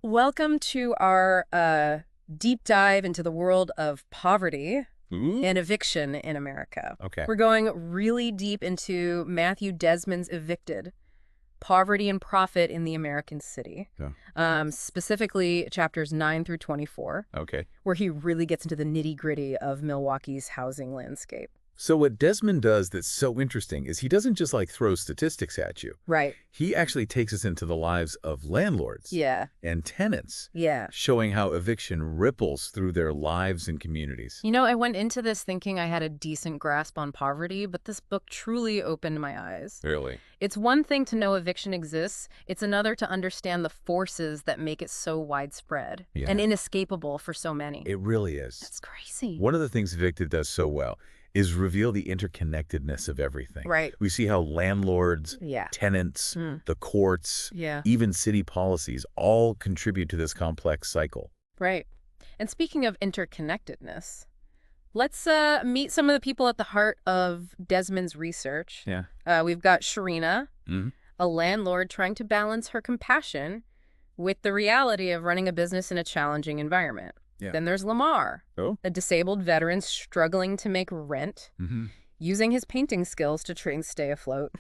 Welcome to our deep dive into the world of poverty Ooh. and eviction in America. Okay. We're going really deep into Matthew Desmond's Evicted, Poverty and Profit in the American City, Yeah. specifically chapters 9 through 24, Okay. where he really gets into the nitty-gritty of Milwaukee's housing landscape. So what Desmond does that's so interesting is he doesn't just like throw statistics at you. Right. He actually takes us into the lives of landlords Yeah. and tenants, Yeah. showing how eviction ripples through their lives and communities. You know, I went into this thinking I had a decent grasp on poverty, but this book truly opened my eyes. Really? It's one thing to know eviction exists. It's another to understand the forces that make it so widespread and inescapable for so many. It really is. That's crazy. One of the things Evicted does so well is reveal the interconnectedness of everything. Right. We see how landlords, Yeah. tenants, Mm. the courts, Yeah. even city policies all contribute to this complex cycle. Right. And speaking of interconnectedness, let's meet some of the people at the heart of Desmond's research. Yeah. We've got Sharina, Mhm. a landlord trying to balance her compassion with the reality of running a business in a challenging environment. Yeah. Then there's Lamar, Oh. a disabled veteran struggling to make rent, Mm-hmm. using his painting skills to try and stay afloat.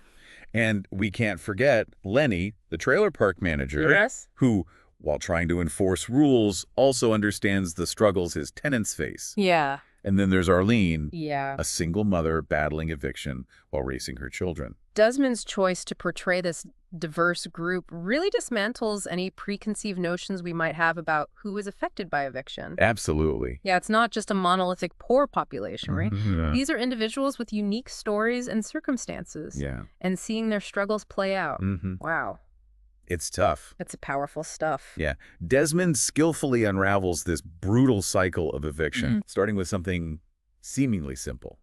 And we can't forget Lenny, the trailer park manager, Yes. who, while trying to enforce rules, also understands the struggles his tenants face. Yeah. And then there's Arlene, Yeah. a single mother battling eviction while raising her children. Desmond's choice to portray this diverse group really dismantles any preconceived notions we might have about who is affected by eviction. Absolutely. Yeah, it's not just a monolithic poor population, right? Yeah. These are individuals with unique stories and circumstances. Yeah. And seeing their struggles play out. Mm-hmm. Wow. It's tough. That's powerful stuff. Yeah. Desmond skillfully unravels this brutal cycle of eviction, starting with something seemingly simple,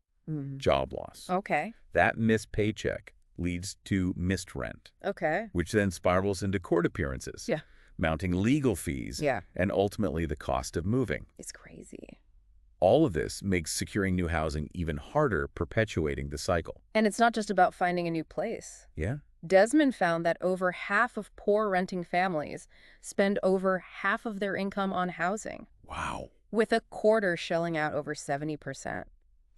job loss. Okay. That missed paycheck leads to missed rent, Okay. which then spirals into court appearances, Yeah. mounting legal fees, Yeah. and ultimately the cost of moving. It's crazy. All of this makes securing new housing even harder, perpetuating the cycle. And it's not just about finding a new place. Yeah? Desmond found that over half of poor renting families spend over half of their income on housing, Wow. with a quarter shelling out over 70%.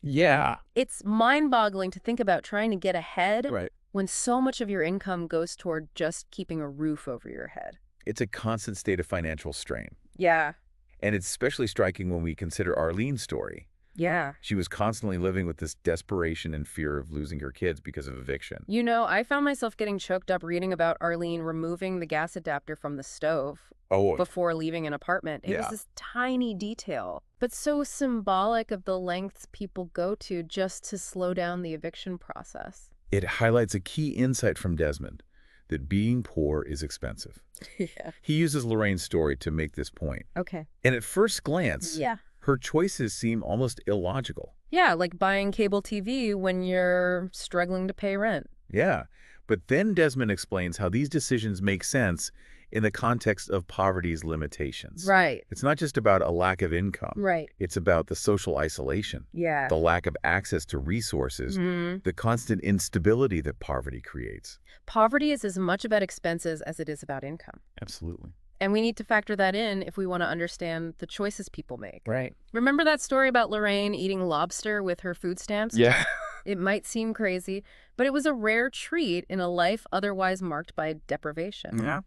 Yeah. It's mind-boggling to think about trying to get ahead Right. when so much of your income goes toward just keeping a roof over your head. It's a constant state of financial strain. Yeah. And it's especially striking when we consider Arlene's story. Yeah. She was constantly living with this desperation and fear of losing her kids because of eviction. You know, I found myself getting choked up reading about Arlene removing the gas adapter from the stove Oh, before leaving an apartment. It was Yeah. this tiny detail, but so symbolic of the lengths people go to just to slow down the eviction process. it highlights a key insight from Desmond, that being poor is expensive. Yeah. He uses Lorraine's story to make this point. Okay. And at first glance, Yeah. her choices seem almost illogical. Yeah, like buying cable TV when you're struggling to pay rent. Yeah. But then Desmond explains how these decisions make sense in the context of poverty's limitations. Right. It's not just about a lack of income. Right. It's about the social isolation, Yeah. the lack of access to resources, the constant instability that poverty creates. Poverty is as much about expenses as it is about income. Absolutely. And we need to factor that in if we want to understand the choices people make. Right. Remember that story about Lorraine eating lobster with her food stamps? Yeah. It might seem crazy, but it was a rare treat in a life otherwise marked by deprivation. Yeah.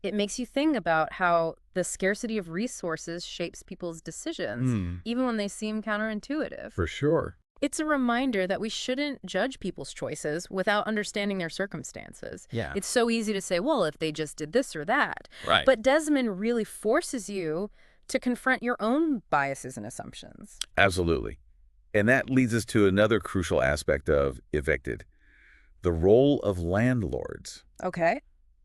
It makes you think about how the scarcity of resources shapes people's decisions, even when they seem counterintuitive. For sure. It's a reminder that we shouldn't judge people's choices without understanding their circumstances. Yeah. It's so easy to say, well, if they just did this or that. Right. But Desmond really forces you to confront your own biases and assumptions. Absolutely. And that leads us to another crucial aspect of Evicted, the role of landlords. Okay.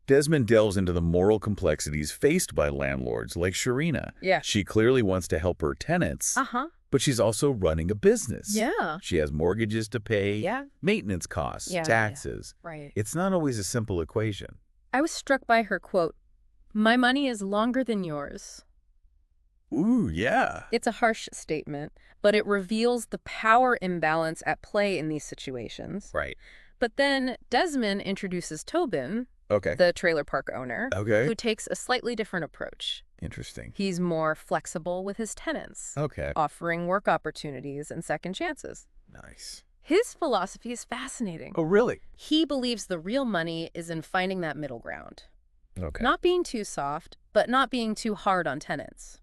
Desmond delves into the moral complexities faced by landlords like Sharina. Yeah. She clearly wants to help her tenants, Uh-huh. but she's also running a business. Yeah. She has mortgages to pay, Yeah. maintenance costs, Yeah, taxes. Right. It's not always a simple equation. I was struck by her quote, "My money is longer than yours." Ooh, yeah. It's a harsh statement, but it reveals the power imbalance at play in these situations. Right. But then Desmond introduces Tobin, Okay. the trailer park owner, Okay. who takes a slightly different approach. Interesting. He's more flexible with his tenants, Okay. offering work opportunities and second chances. Nice. His philosophy is fascinating. Oh, really? He believes the real money is in finding that middle ground. Okay. Not being too soft, but not being too hard on tenants.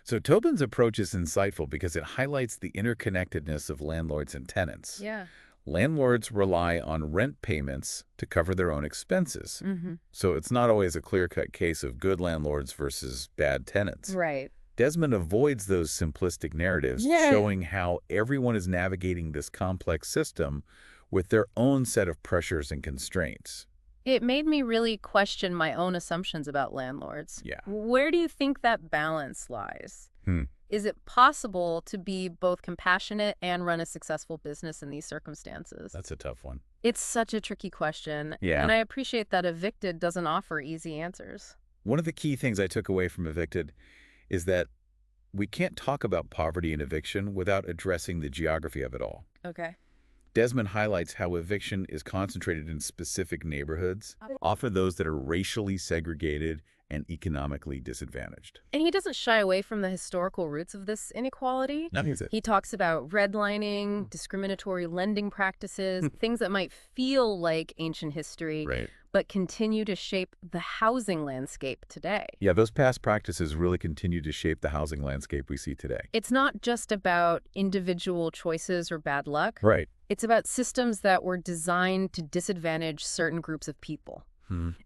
So Tobin's approach is insightful because it highlights the interconnectedness of landlords and tenants. Yeah. Landlords rely on rent payments to cover their own expenses. Mm-hmm. So it's not always a clear-cut case of good landlords versus bad tenants. Right. Desmond avoids those simplistic narratives, showing how everyone is navigating this complex system with their own set of pressures and constraints. It made me really question my own assumptions about landlords. Yeah. Where do you think that balance lies? Is it possible to be both compassionate and run a successful business in these circumstances? That's a tough one. It's such a tricky question. Yeah. And I appreciate that Evicted doesn't offer easy answers. One of the key things I took away from Evicted is that we can't talk about poverty and eviction without addressing the geography of it all. Okay. Desmond highlights how eviction is concentrated in specific neighborhoods, often those that are racially segregated and economically disadvantaged. And he doesn't shy away from the historical roots of this inequality. Nothing is it. He talks about redlining, discriminatory lending practices, things that might feel like ancient history, Right. but continue to shape the housing landscape today. Yeah, those past practices really continue to shape the housing landscape we see today. It's not just about individual choices or bad luck. Right. It's about systems that were designed to disadvantage certain groups of people.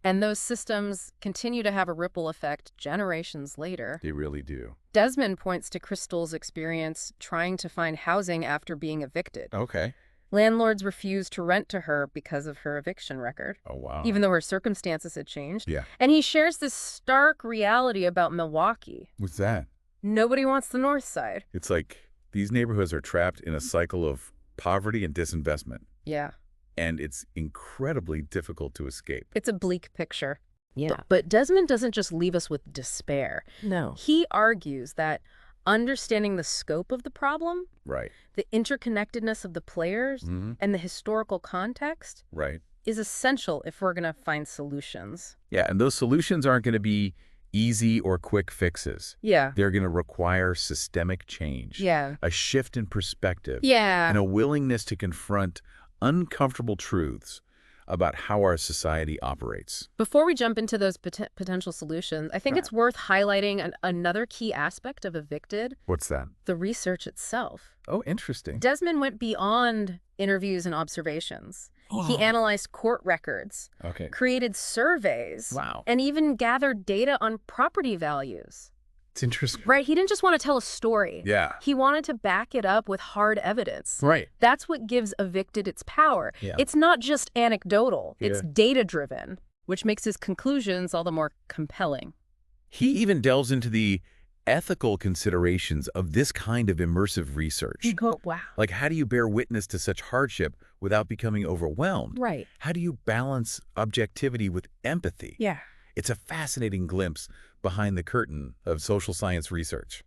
And those systems continue to have a ripple effect generations later. They really do. Desmond points to Crystal's experience trying to find housing after being evicted. Okay. Landlords refused to rent to her because of her eviction record, Oh, wow. even though her circumstances had changed. Yeah. And he shares this stark reality about Milwaukee. What's that? Nobody wants the North Side. It's like these neighborhoods are trapped in a cycle of poverty and disinvestment. Yeah. And it's incredibly difficult to escape. It's a bleak picture. Yeah. But Desmond doesn't just leave us with despair. No. He argues that understanding the scope of the problem, Right. the interconnectedness of the players, and the historical context Right. is essential if we're going to find solutions. Yeah, and those solutions aren't going to be easy or quick fixes. Yeah. They're going to require systemic change. Yeah. A shift in perspective. Yeah. And a willingness to confront uncomfortable truths about how our society operates. Before we jump into those potential solutions, I think it's worth highlighting another key aspect of Evicted, What's that? the research itself. Oh, interesting. Desmond went beyond interviews and observations. He analyzed court records, Okay. created surveys, Wow. and even gathered data on property values. It's interesting. Right? He didn't just want to tell a story. Yeah. He wanted to back it up with hard evidence. Right. That's what gives Evicted its power. Yeah. It's not just anecdotal. It's Yeah. data-driven, which makes his conclusions all the more compelling. He even delves into the ethical considerations of this kind of immersive research. Wow. Like, how do you bear witness to such hardship without becoming overwhelmed? Right. How do you balance objectivity with empathy? Yeah. It's a fascinating glimpse behind the curtain of social science research.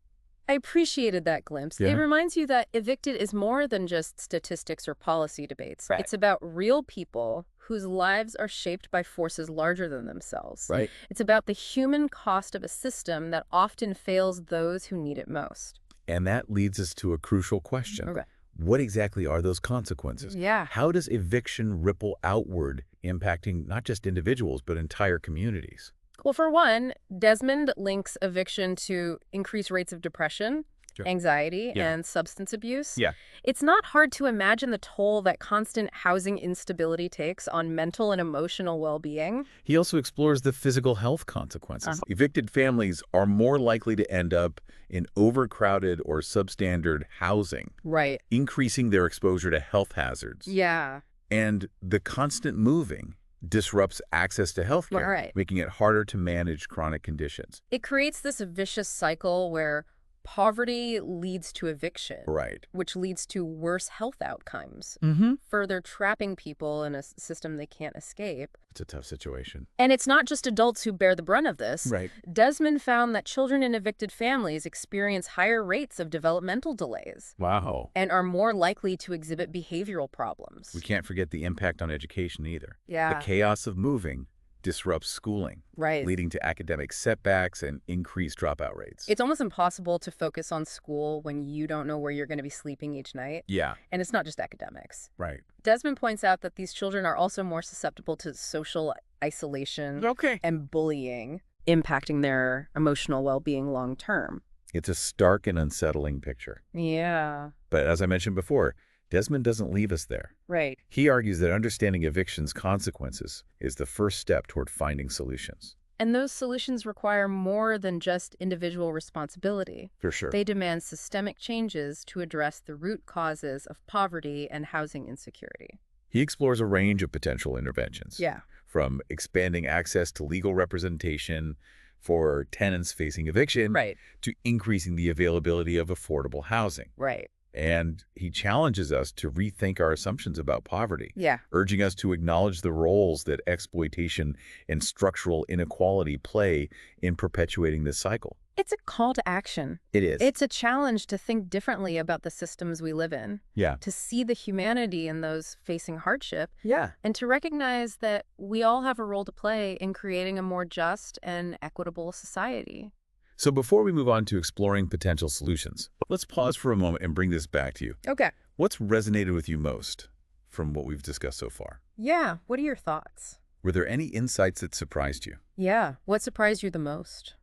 I appreciated that glimpse. Yeah. It reminds you that Evicted is more than just statistics or policy debates. Right. It's about real people whose lives are shaped by forces larger than themselves. Right. It's about the human cost of a system that often fails those who need it most. And that leads us to a crucial question. Okay. What exactly are those consequences? Yeah. How does eviction ripple outward, impacting not just individuals, but entire communities? Well, for one, Desmond links eviction to increased rates of depression, Sure. anxiety, Yeah. and substance abuse. Yeah. It's not hard to imagine the toll that constant housing instability takes on mental and emotional well-being. He also explores the physical health consequences. Evicted families are more likely to end up in overcrowded or substandard housing, Right. increasing their exposure to health hazards. Yeah. And the constant moving disrupts access to health care, Right. making it harder to manage chronic conditions. It creates this vicious cycle where poverty leads to eviction, Right. which leads to worse health outcomes, Mm-hmm. further trapping people in a system they can't escape. It's a tough situation. And it's not just adults who bear the brunt of this. Right. Desmond found that children in evicted families experience higher rates of developmental delays Wow. and are more likely to exhibit behavioral problems. We can't forget the impact on education either. Yeah. The chaos of moving disrupts schooling, Right. leading to academic setbacks and increased dropout rates. It's almost impossible to focus on school when you don't know where you're going to be sleeping each night. Yeah, And it's not just academics. right. Desmond points out that these children are also more susceptible to social isolation and bullying, impacting their emotional well-being long term. It's a stark and unsettling picture. Yeah. But as I mentioned before, Desmond doesn't leave us there. Right. He argues that understanding eviction's consequences is the first step toward finding solutions. And those solutions require more than just individual responsibility. For sure. They demand systemic changes to address the root causes of poverty and housing insecurity. He explores a range of potential interventions. Yeah. From expanding access to legal representation for tenants facing eviction Right. to increasing the availability of affordable housing. Right. And he challenges us to rethink our assumptions about poverty, Yeah. urging us to acknowledge the roles that exploitation and structural inequality play in perpetuating this cycle. It's a call to action. It is. It's a challenge to think differently about the systems we live in, Yeah. to see the humanity in those facing hardship, Yeah. and to recognize that we all have a role to play in creating a more just and equitable society. So before we move on to exploring potential solutions, let's pause for a moment and bring this back to you. Okay. What's resonated with you most from what we've discussed so far? Yeah. What are your thoughts? Were there any insights that surprised you? Yeah. What surprised you the most?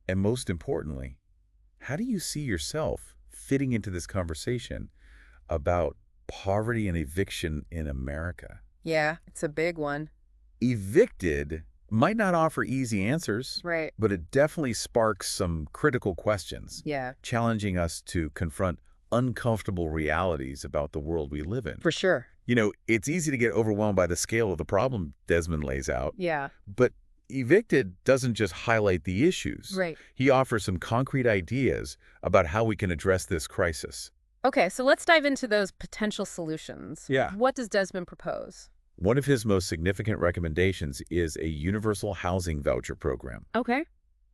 And most importantly, how do you see yourself fitting into this conversation about poverty and eviction in America? Yeah, it's a big one. Evicted might not offer easy answers, Right. but it definitely sparks some critical questions, Yeah, challenging us to confront uncomfortable realities about the world we live in. for sure. You know, it's easy to get overwhelmed by the scale of the problem Desmond lays out, Yeah. but Evicted doesn't just highlight the issues. Right. He offers some concrete ideas about how we can address this crisis. Okay, so let's dive into those potential solutions. Yeah. What does Desmond propose? One of his most significant recommendations is a universal housing voucher program. Okay.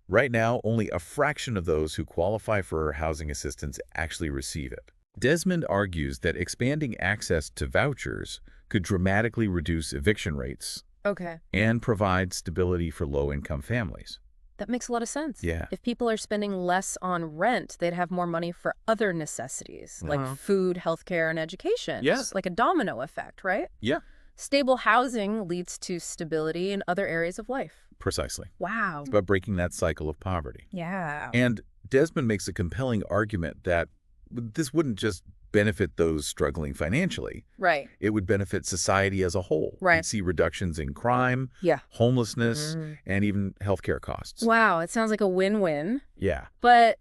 Right now, only a fraction of those who qualify for housing assistance actually receive it. Desmond argues that expanding access to vouchers could dramatically reduce eviction rates Okay. and provide stability for low-income families. That makes a lot of sense. Yeah. If people are spending less on rent, they'd have more money for other necessities, like food, healthcare, and education. Yeah. It's like a domino effect, right? Yeah. Stable housing leads to stability in other areas of life. Precisely. Wow. It's about breaking that cycle of poverty. Yeah. And Desmond makes a compelling argument that this wouldn't just benefit those struggling financially. Right. It would benefit society as a whole. Right. You'd see reductions in crime, Yeah. homelessness, and even healthcare costs. Wow, it sounds like a win-win. Yeah. But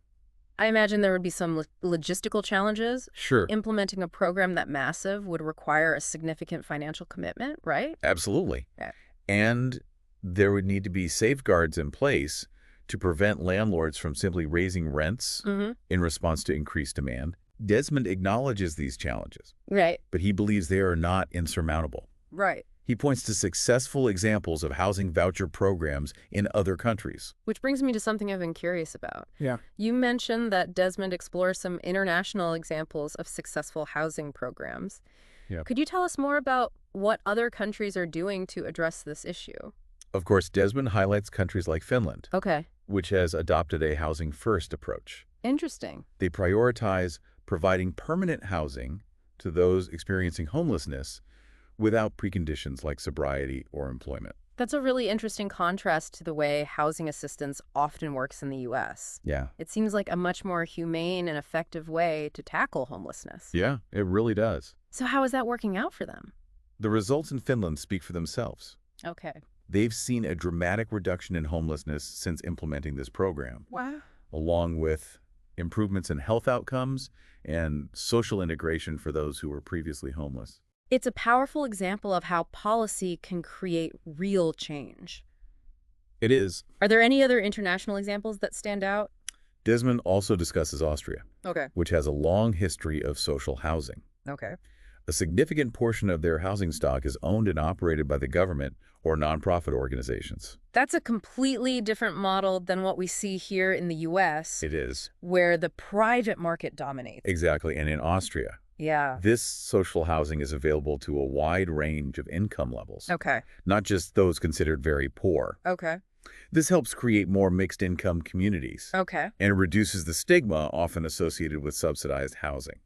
I imagine there would be some logistical challenges. Sure. Implementing a program that massive would require a significant financial commitment, right? Absolutely. Yeah. And there would need to be safeguards in place to prevent landlords from simply raising rents in response to increased demand. Desmond acknowledges these challenges, Right. but he believes they are not insurmountable. Right. He points to successful examples of housing voucher programs in other countries. Which brings me to something I've been curious about. Yeah. You mentioned that Desmond explores some international examples of successful housing programs. Yeah. Could you tell us more about what other countries are doing to address this issue? Of course, Desmond highlights countries like Finland, Okay. which has adopted a housing-first approach. Interesting. They prioritize providing permanent housing to those experiencing homelessness without preconditions like sobriety or employment. That's a really interesting contrast to the way housing assistance often works in the U.S. Yeah. It seems like a much more humane and effective way to tackle homelessness. Yeah, it really does. So how is that working out for them? The results in Finland speak for themselves. Okay. They've seen a dramatic reduction in homelessness since implementing this program, Wow. along with improvements in health outcomes and social integration for those who were previously homeless. It's a powerful example of how policy can create real change. It is. Are there any other international examples that stand out? Desmond also discusses Austria, Okay. which has a long history of social housing. Okay. A significant portion of their housing stock is owned and operated by the government or nonprofit organizations. That's a completely different model than what we see here in the U.S., It is. where the private market dominates. Exactly. And in Austria, Yeah. This social housing is available to a wide range of income levels, Okay. not just those considered very poor. Okay. This helps create more mixed-income communities Okay. and reduces the stigma often associated with subsidized housing.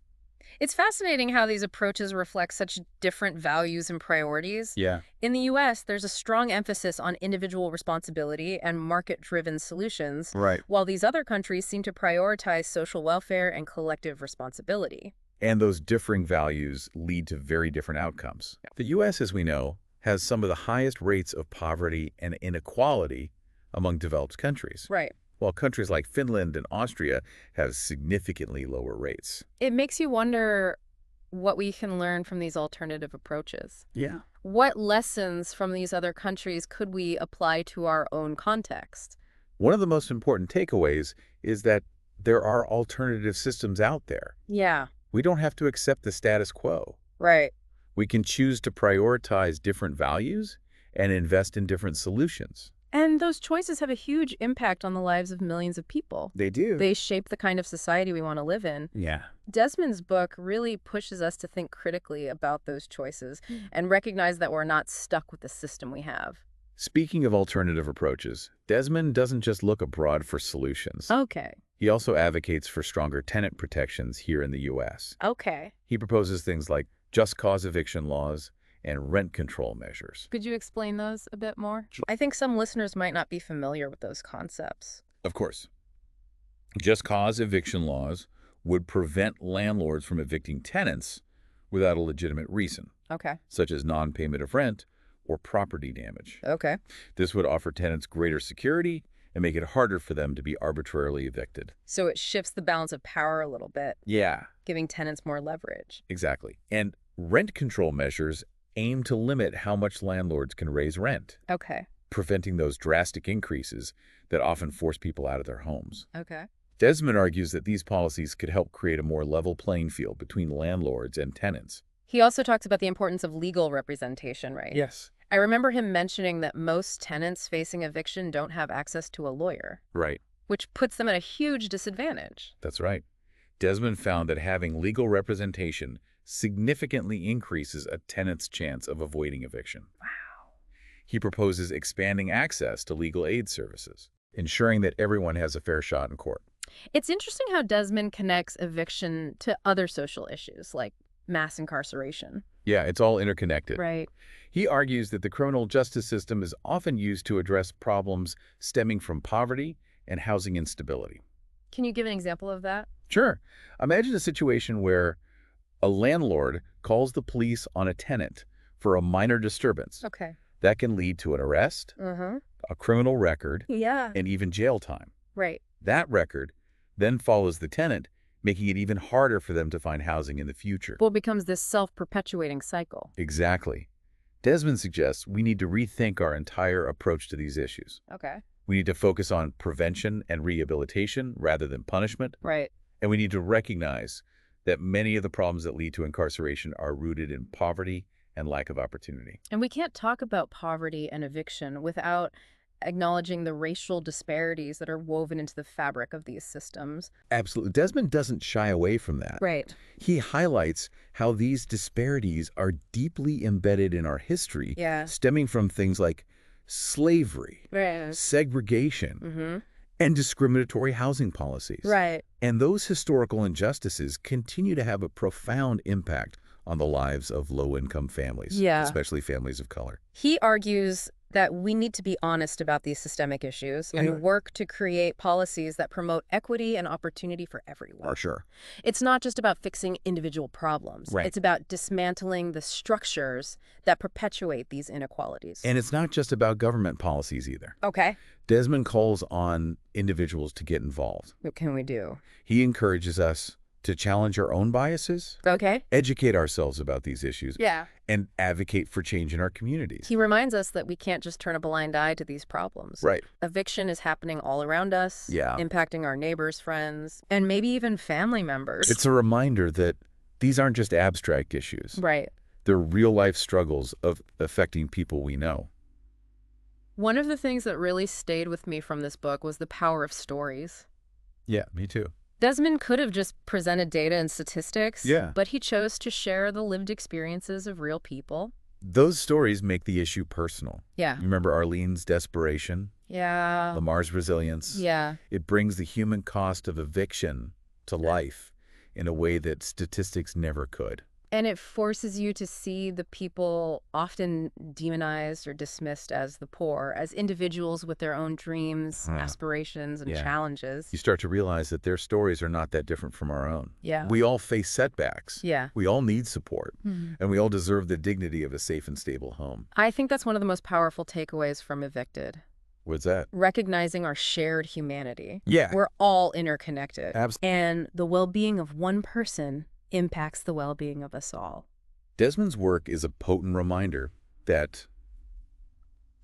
It's fascinating how these approaches reflect such different values and priorities. Yeah. In the U.S., there's a strong emphasis on individual responsibility and market-driven solutions, Right. while these other countries seem to prioritize social welfare and collective responsibility. And those differing values lead to very different outcomes. The U.S., as we know, has some of the highest rates of poverty and inequality among developed countries, Right. while countries like Finland and Austria have significantly lower rates. It makes you wonder what we can learn from these alternative approaches. Yeah. What lessons from these other countries could we apply to our own context? One of the most important takeaways is that there are alternative systems out there. Yeah. We don't have to accept the status quo. Right. We can choose to prioritize different values and invest in different solutions. And those choices have a huge impact on the lives of millions of people. They do. They shape the kind of society we want to live in. Yeah. Desmond's book really pushes us to think critically about those choices and recognize that we're not stuck with the system we have. Speaking of alternative approaches, Desmond doesn't just look abroad for solutions. Okay. He also advocates for stronger tenant protections here in the U.S. Okay. He proposes things like just cause eviction laws and rent control measures. Could you explain those a bit more? I think some listeners might not be familiar with those concepts. Of course. Just cause eviction laws would prevent landlords from evicting tenants without a legitimate reason, Okay. such as non-payment of rent or property damage. Okay. This would offer tenants greater security and make it harder for them to be arbitrarily evicted. So it shifts the balance of power a little bit, Yeah, giving tenants more leverage. exactly. And rent control measures aim to limit how much landlords can raise rent, Okay. preventing those drastic increases that often force people out of their homes. Okay. Desmond argues that these policies could help create a more level playing field between landlords and tenants. He also talks about the importance of legal representation, right? Yes. I remember him mentioning that most tenants facing eviction don't have access to a lawyer, Right. which puts them at a huge disadvantage. That's right. Desmond found that having legal representation significantly increases a tenant's chance of avoiding eviction. Wow. He proposes expanding access to legal aid services, ensuring that everyone has a fair shot in court. It's interesting how Desmond connects eviction to other social issues like mass incarceration. Yeah, it's all interconnected. Right. He argues that the criminal justice system is often used to address problems stemming from poverty and housing instability. Can you give an example of that? Sure. Imagine a situation where a landlord calls the police on a tenant for a minor disturbance. Okay. That can lead to an arrest, a criminal record, Yeah. and even jail time. Right. That record then follows the tenant, making it even harder for them to find housing in the future. Well, it becomes this self-perpetuating cycle. Exactly. Desmond suggests we need to rethink our entire approach to these issues. Okay. We need to focus on prevention and rehabilitation rather than punishment. Right. And we need to recognize that many of the problems that lead to incarceration are rooted in poverty and lack of opportunity. And we can't talk about poverty and eviction without acknowledging the racial disparities that are woven into the fabric of these systems. Absolutely. Desmond doesn't shy away from that. Right. He highlights how these disparities are deeply embedded in our history, Yeah. stemming from things like slavery, Right. segregation, and discriminatory housing policies. Right. And those historical injustices continue to have a profound impact on the lives of low-income families, Yeah. especially families of color. He argues that we need to be honest about these systemic issues and work to create policies that promote equity and opportunity for everyone. For sure. It's not just about fixing individual problems. Right. It's about dismantling the structures that perpetuate these inequalities. And it's not just about government policies either. Okay. Desmond calls on individuals to get involved. What can we do? He encourages us to challenge our own biases, Okay. educate ourselves about these issues, Yeah. and advocate for change in our communities. He reminds us that we can't just turn a blind eye to these problems. Right. Eviction is happening all around us, Yeah. impacting our neighbors, friends, and maybe even family members. It's a reminder that these aren't just abstract issues. Right. They're real-life struggles of affecting people we know. One of the things that really stayed with me from this book was the power of stories. Yeah, me too. Desmond could have just presented data and statistics, Yeah. but he chose to share the lived experiences of real people. Those stories make the issue personal. Yeah. You remember Arlene's desperation, Yeah. Lamar's resilience? Yeah. It brings the human cost of eviction to life in a way that statistics never could. And it forces you to see the people often demonized or dismissed as the poor, as individuals with their own dreams, aspirations, and Yeah. challenges. You start to realize that their stories are not that different from our own. Yeah. We all face setbacks. Yeah. We all need support. And we all deserve the dignity of a safe and stable home. I think that's one of the most powerful takeaways from Evicted. What's that? Recognizing our shared humanity. Yeah. We're all interconnected. Absolutely. And the well-being of one person impacts the well-being of us all. Desmond's work is a potent reminder that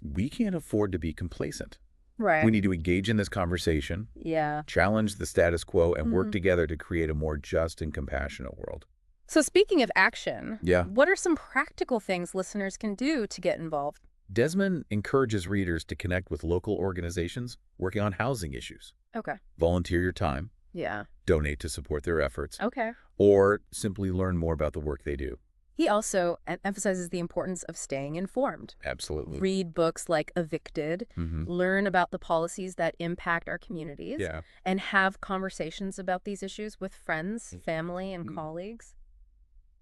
we can't afford to be complacent. Right. We need to engage in this conversation, Yeah. challenge the status quo, and work together to create a more just and compassionate world. So speaking of action, Yeah. what are some practical things listeners can do to get involved? Desmond encourages readers to connect with local organizations working on housing issues. Okay. Volunteer your time, Yeah. donate to support their efforts, Okay. or simply learn more about the work they do. He also emphasizes the importance of staying informed. Absolutely. Read books like Evicted, Mhm. learn about the policies that impact our communities, Yeah. and have conversations about these issues with friends, family, and colleagues.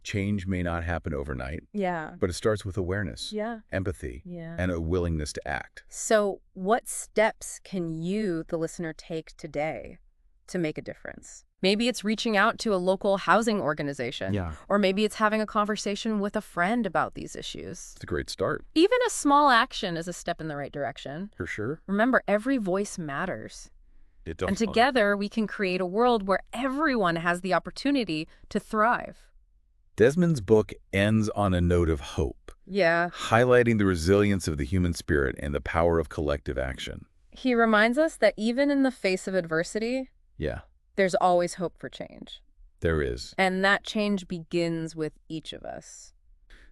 Change may not happen overnight, Yeah. but it starts with awareness, Yeah. empathy, Yeah. and a willingness to act. So what steps can you, the listener, take today to make a difference? Maybe it's reaching out to a local housing organization. Yeah. Or maybe it's having a conversation with a friend about these issues. It's a great start. Even a small action is a step in the right direction. For sure. Remember, every voice matters. It does. And together, we can create a world where everyone has the opportunity to thrive. Desmond's book ends on a note of hope, Yeah. highlighting the resilience of the human spirit and the power of collective action. He reminds us that even in the face of adversity, Yeah, there's always hope for change. there is. And that change begins with each of us.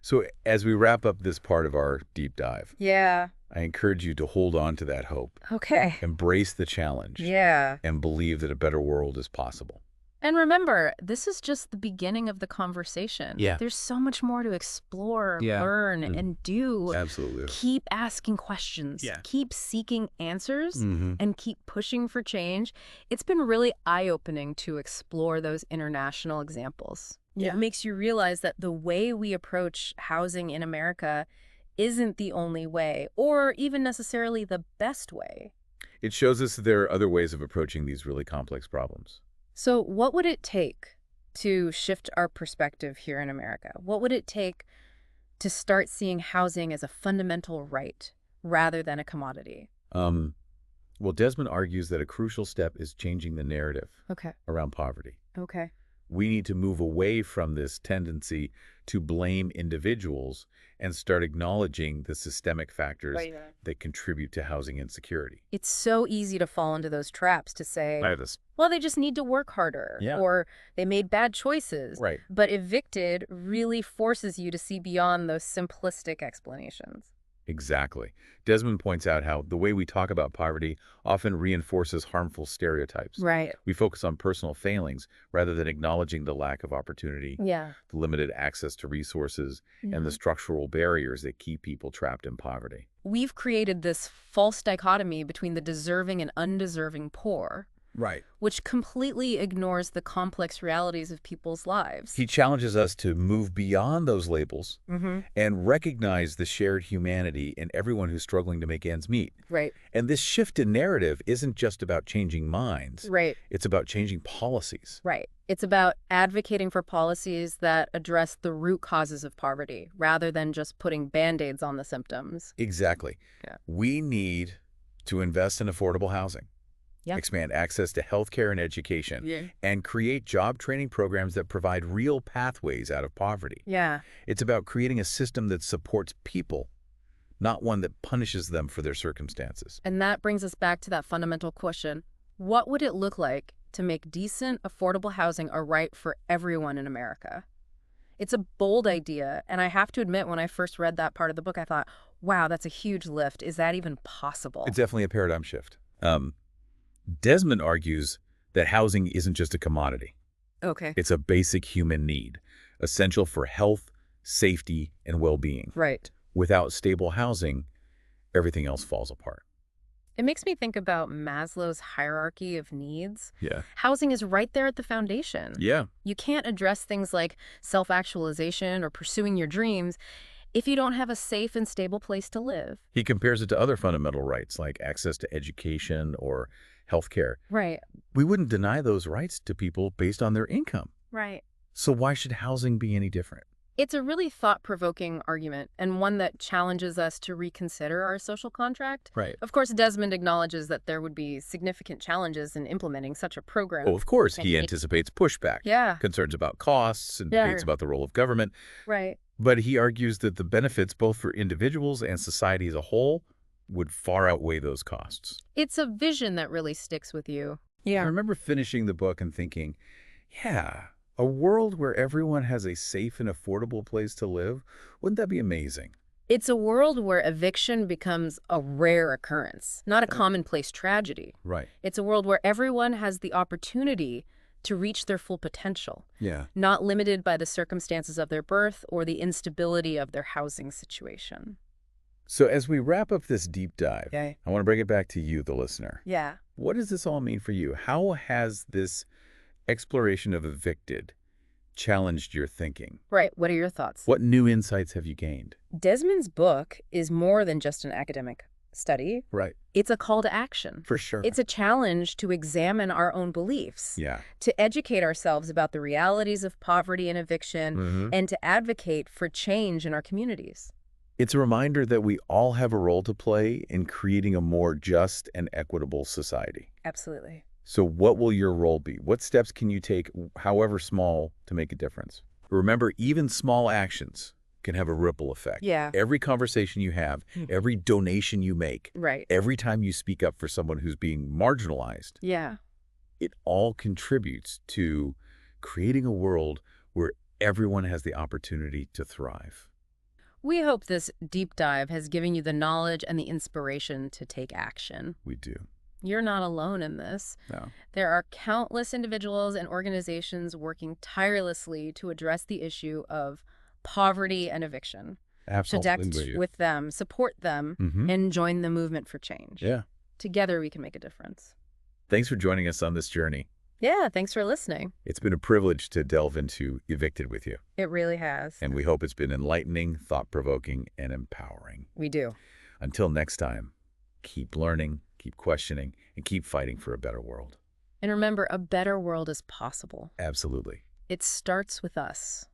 So as we wrap up this part of our deep dive, Yeah. I encourage you to hold on to that hope, Okay. embrace the challenge, Yeah. and believe that a better world is possible. And remember, this is just the beginning of the conversation. Yeah. There's so much more to explore, Yeah. learn, and do. Absolutely. Keep asking questions. Yeah. Keep seeking answers. Mm-hmm. And keep pushing for change. It's been really eye-opening to explore those international examples. Yeah. It makes you realize that the way we approach housing in America isn't the only way, or even necessarily the best way. It shows us that there are other ways of approaching these really complex problems. So what would it take to shift our perspective here in America? What would it take to start seeing housing as a fundamental right rather than a commodity? Well, Desmond argues that a crucial step is changing the narrative Okay. around poverty. Okay. We need to move away from this tendency to blame individuals and start acknowledging the systemic factors that contribute to housing insecurity. It's so easy to fall into those traps to say, well, they just need to work harder, Yeah. or they made bad choices. Right. But Evicted really forces you to see beyond those simplistic explanations. Exactly. Desmond points out how the way we talk about poverty often reinforces harmful stereotypes. Right. We focus on personal failings rather than acknowledging the lack of opportunity, Yeah. the limited access to resources, and the structural barriers that keep people trapped in poverty. We've created this false dichotomy between the deserving and undeserving poor, Right. which completely ignores the complex realities of people's lives. He challenges us to move beyond those labels and recognize the shared humanity in everyone who's struggling to make ends meet. Right. And this shift in narrative isn't just about changing minds. Right. It's about changing policies. Right. It's about advocating for policies that address the root causes of poverty rather than just putting Band-Aids on the symptoms. Exactly. Yeah. We need to invest in affordable housing, expand access to healthcare and education, and create job training programs that provide real pathways out of poverty. Yeah. It's about creating a system that supports people, not one that punishes them for their circumstances. And that brings us back to that fundamental question. What would it look like to make decent, affordable housing a right for everyone in America? It's a bold idea, and I have to admit, when I first read that part of the book, I thought, wow, that's a huge lift. Is that even possible? It's definitely a paradigm shift. Desmond argues that housing isn't just a commodity. Okay. It's a basic human need, essential for health, safety, and well-being. Right. Without stable housing, everything else falls apart. It makes me think about Maslow's hierarchy of needs. Yeah. Housing is right there at the foundation. Yeah. You can't address things like self-actualization or pursuing your dreams if you don't have a safe and stable place to live. He compares it to other fundamental rights like access to education or health care. Right. We wouldn't deny those rights to people based on their income. Right. So why should housing be any different? It's a really thought-provoking argument, and one that challenges us to reconsider our social contract. Right. Of course, Desmond acknowledges that there would be significant challenges in implementing such a program. Oh, of course, And he anticipates pushback. Yeah. Concerns about costs and Yeah. debates about the role of government. Right. But he argues that the benefits, both for individuals and society as a whole, would far outweigh those costs. It's a vision that really sticks with you. I remember finishing the book and thinking, yeah, a world where everyone has a safe and affordable place to live, wouldn't that be amazing? It's a world where eviction becomes a rare occurrence, not a commonplace tragedy. Right. It's a world where everyone has the opportunity to reach their full potential, Yeah. not limited by the circumstances of their birth or the instability of their housing situation. So as we wrap up this deep dive, Okay. I want to bring it back to you, the listener. Yeah. What does this all mean for you? How has this exploration of Evicted challenged your thinking? Right. What are your thoughts? What new insights have you gained? Desmond's book is more than just an academic study. Right. It's a call to action. For sure. It's a challenge to examine our own beliefs, Yeah. to educate ourselves about the realities of poverty and eviction, and to advocate for change in our communities. It's a reminder that we all have a role to play in creating a more just and equitable society. Absolutely. So what will your role be? What steps can you take, however small, to make a difference? Remember, even small actions can have a ripple effect. Yeah. Every conversation you have, every donation you make, Right. every time you speak up for someone who's being marginalized, Yeah. it all contributes to creating a world where everyone has the opportunity to thrive. We hope this deep dive has given you the knowledge and the inspiration to take action. We do. You're not alone in this. No. There are countless individuals and organizations working tirelessly to address the issue of poverty and eviction. Absolutely. Connect with them, support them, and join the movement for change. Yeah. Together we can make a difference. Thanks for joining us on this journey. Yeah, thanks for listening. It's been a privilege to delve into Evicted with you. It really has. And we hope it's been enlightening, thought-provoking, and empowering. We do. Until next time, keep learning, keep questioning, and keep fighting for a better world. And remember, a better world is possible. Absolutely. It starts with us.